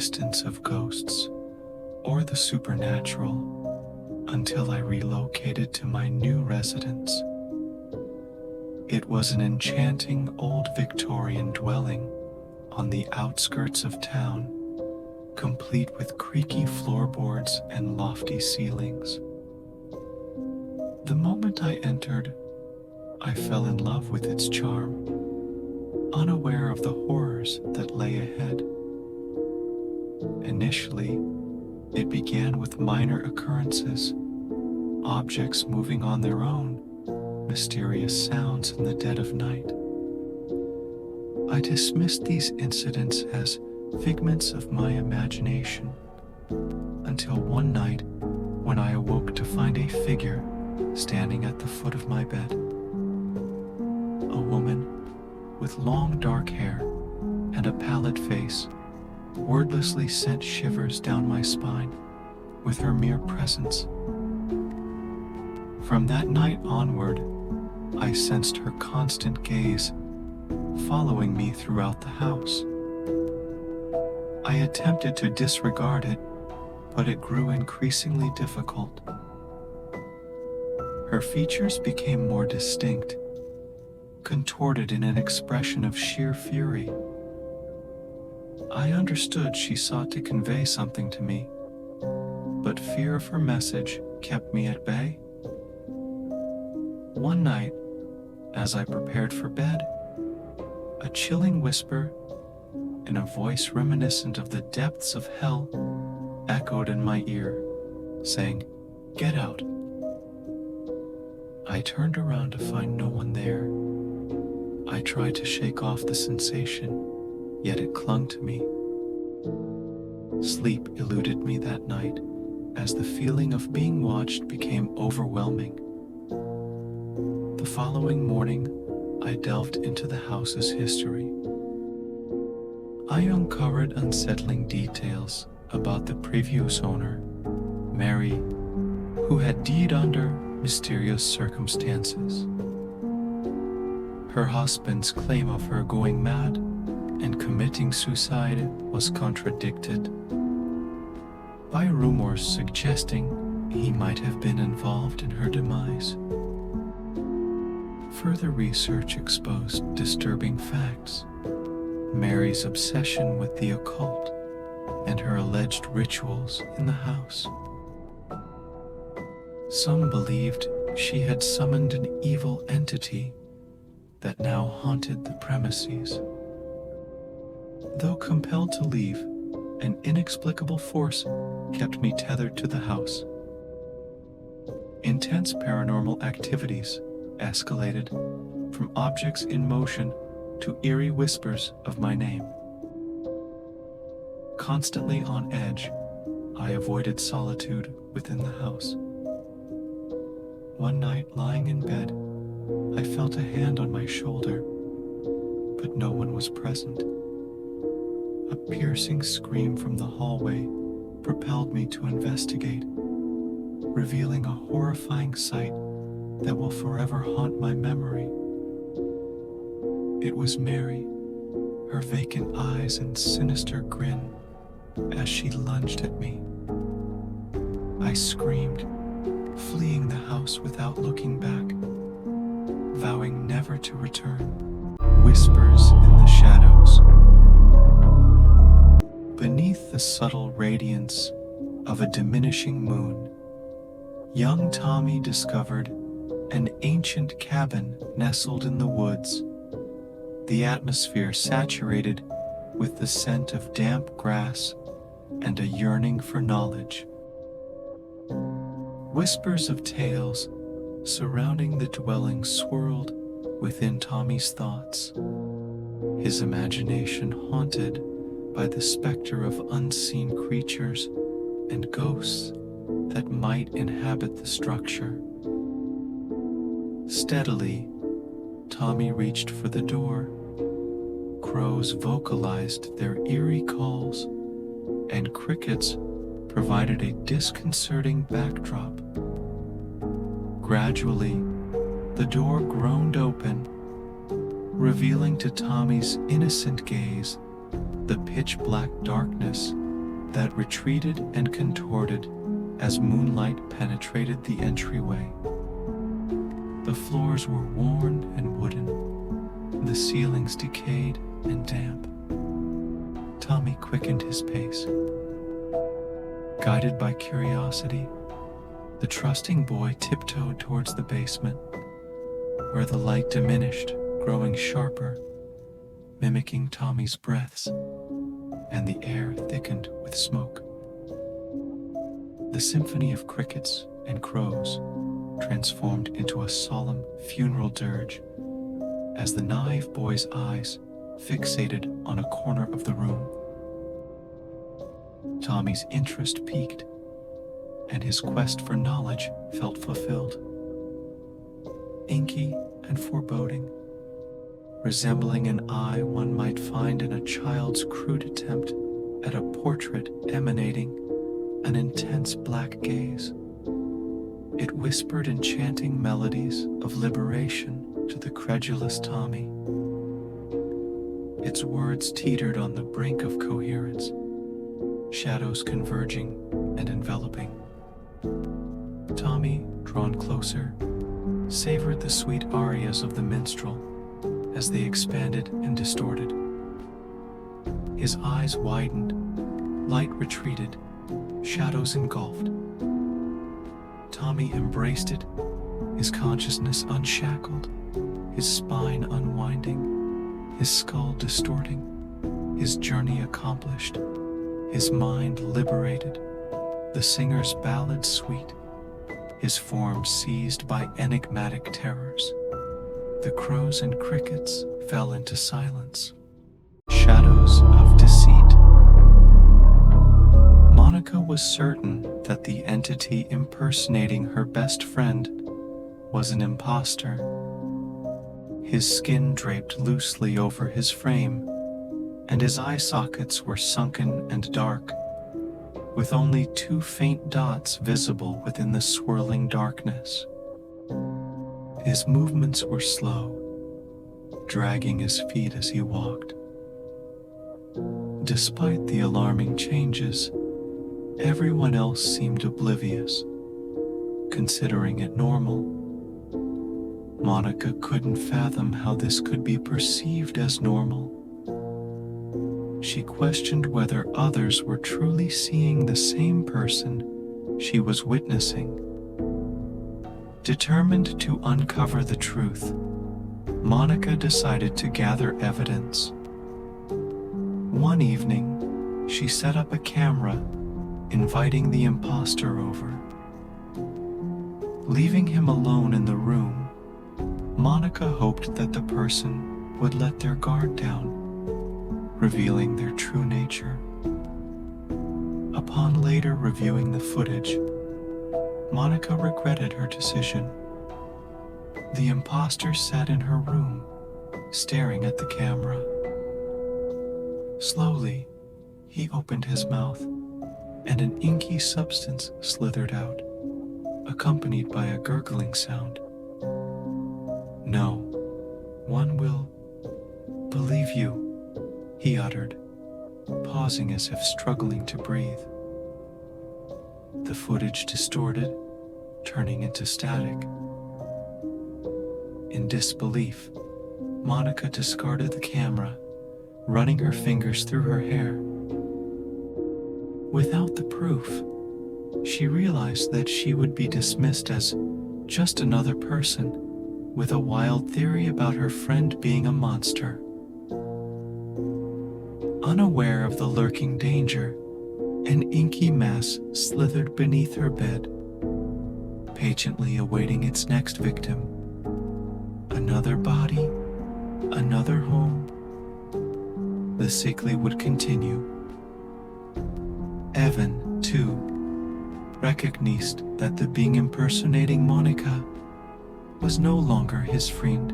existence of ghosts or the supernatural until I relocated to my new residence. It was an enchanting old Victorian dwelling on the outskirts of town, complete with creaky floorboards and lofty ceilings. The moment I entered, I fell in love with its charm, unaware of the horrors that lay ahead. Initially, it began with minor occurrences, objects moving on their own, mysterious sounds in the dead of night. I dismissed these incidents as figments of my imagination until one night when I awoke to find a figure standing at the foot of my bed. A woman with long dark hair and a pallid face wordlessly sent shivers down my spine with her mere presence. From that night onward, I sensed her constant gaze following me throughout the house. I attempted to disregard it, but it grew increasingly difficult. Her features became more distinct, contorted in an expression of sheer fury. I understood she sought to convey something to me, but fear of her message kept me at bay. One night, as I prepared for bed, a chilling whisper in a voice reminiscent of the depths of hell echoed in my ear, saying, "Get out." I turned around to find no one there. I tried to shake off the sensation, yet it clung to me. Sleep eluded me that night as the feeling of being watched became overwhelming. The following morning, I delved into the house's history. I uncovered unsettling details about the previous owner, Mary, who had died under mysterious circumstances. Her husband's claim of her going mad and committing suicide was contradicted by rumors suggesting he might have been involved in her demise. Further research exposed disturbing facts: Mary's obsession with the occult and her alleged rituals in the house. Some believed she had summoned an evil entity that now haunted the premises. Though compelled to leave, an inexplicable force kept me tethered to the house. Intense paranormal activities escalated from objects in motion to eerie whispers of my name. Constantly on edge, I avoided solitude within the house. One night, lying in bed, I felt a hand on my shoulder, but no one was present. A piercing scream from the hallway propelled me to investigate, revealing a horrifying sight that will forever haunt my memory. It was Mary, her vacant eyes and sinister grin as she lunged at me. I screamed, fleeing the house without looking back, vowing never to return. Whispers in the shadows. Beneath the subtle radiance of a diminishing moon, young Tommy discovered an ancient cabin nestled in the woods, the atmosphere saturated with the scent of damp grass and a yearning for knowledge. Whispers of tales surrounding the dwelling swirled within Tommy's thoughts, his imagination haunted by the specter of unseen creatures and ghosts that might inhabit the structure. Steadily, Tommy reached for the door. Crows vocalized their eerie calls, and crickets provided a disconcerting backdrop. Gradually, the door groaned open, revealing to Tommy's innocent gaze the pitch-black darkness that retreated and contorted as moonlight penetrated the entryway. The floors were worn and wooden, the ceilings decayed and damp. Tommy quickened his pace. Guided by curiosity, the trusting boy tiptoed towards the basement, where the light diminished, growing sharper, mimicking Tommy's breaths, and the air thickened with smoke. The symphony of crickets and crows transformed into a solemn funeral dirge as the naive boy's eyes fixated on a corner of the room. Tommy's interest peaked, and his quest for knowledge felt fulfilled. Inky and foreboding, resembling an eye one might find in a child's crude attempt at a portrait emanating an intense black gaze. It whispered enchanting melodies of liberation to the credulous Tommy. Its words teetered on the brink of coherence, shadows converging and enveloping. Tommy, drawn closer, savored the sweet arias of the minstrel as they expanded and distorted. His eyes widened, light retreated, shadows engulfed. Tommy embraced it, his consciousness unshackled, his spine unwinding, his skull distorting, his journey accomplished, his mind liberated, the singer's ballad sweet, his form seized by enigmatic terrors. The crows and crickets fell into silence. Shadows of deceit. Monica was certain that the entity impersonating her best friend was an imposter. His skin draped loosely over his frame, and his eye sockets were sunken and dark, with only 2 faint dots visible within the swirling darkness. His movements were slow, dragging his feet as he walked. Despite the alarming changes, everyone else seemed oblivious, considering it normal. Monica couldn't fathom how this could be perceived as normal. She questioned whether others were truly seeing the same person she was witnessing. Determined to uncover the truth, Monica decided to gather evidence. One evening, she set up a camera, inviting the imposter over. Leaving him alone in the room, Monica hoped that the person would let their guard down, revealing their true nature. Upon later reviewing the footage, Monica regretted her decision. The imposter sat in her room, staring at the camera. Slowly, he opened his mouth, and an inky substance slithered out, accompanied by a gurgling sound. "No, one will believe you," he uttered, pausing as if struggling to breathe. The footage distorted, turning into static. In disbelief, Monica discarded the camera, running her fingers through her hair. Without the proof, she realized that she would be dismissed as just another person with a wild theory about her friend being a monster. Unaware of the lurking danger, an inky mass slithered beneath her bed, patiently awaiting its next victim. Another body, another home. The sickly would continue. Evan, too, recognized that the being impersonating Monica was no longer his friend.